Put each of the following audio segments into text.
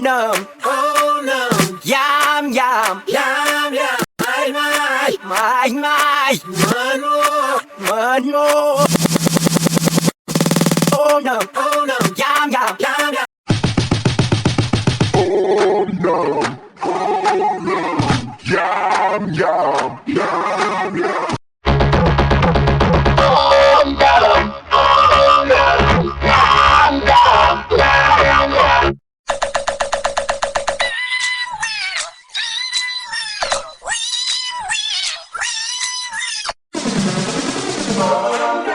num, oh num, yum yum, yum yum, my, mano, oh num, yum yum, yum yum, Oh no, oh no, yum yum, yum yum. oh no, oh no, yum yum, yum yum, oh no,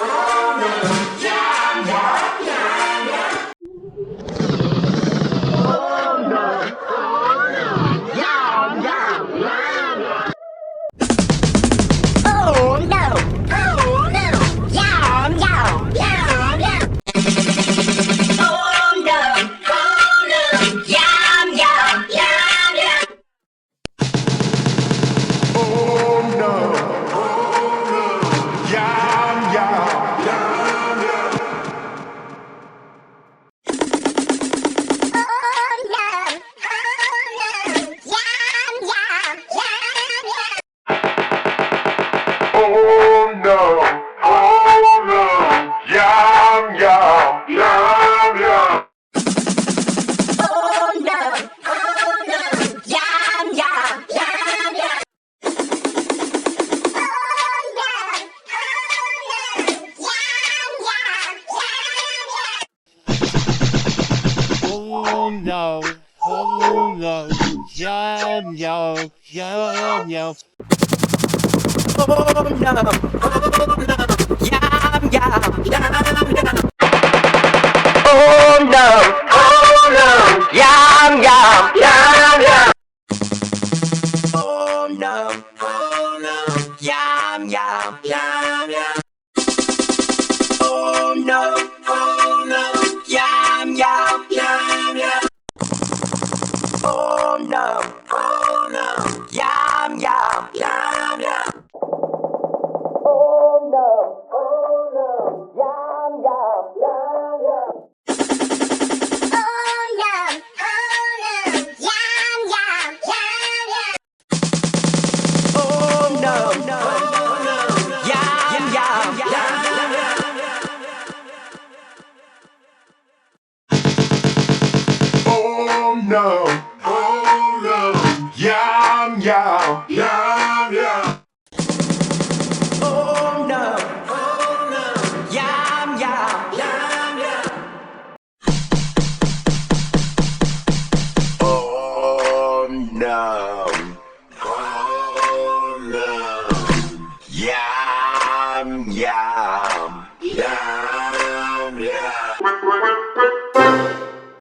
yum yum, yum yum. Oh no, oh no, yum yum, yum yum. Oh no, oh no, yum yum, yum yum. Oh no, oh no, yum yum, yum yum. Oh no, oh no, yum yum, yum yum. Oh no, oh no, yum yum, yum yum. Oh no, oh no, yum yum, yum yum. Oh no, oh no, yum yum, yum yum. Oh no, oh no, yum yum, yum yum. Oh no, no, no, yum yum, yum yum. Oh no, oh no, yum yum, yum yum. Oh no, oh no, yum yum, yum yum. Oh no, oh no, yum yum, yum yum.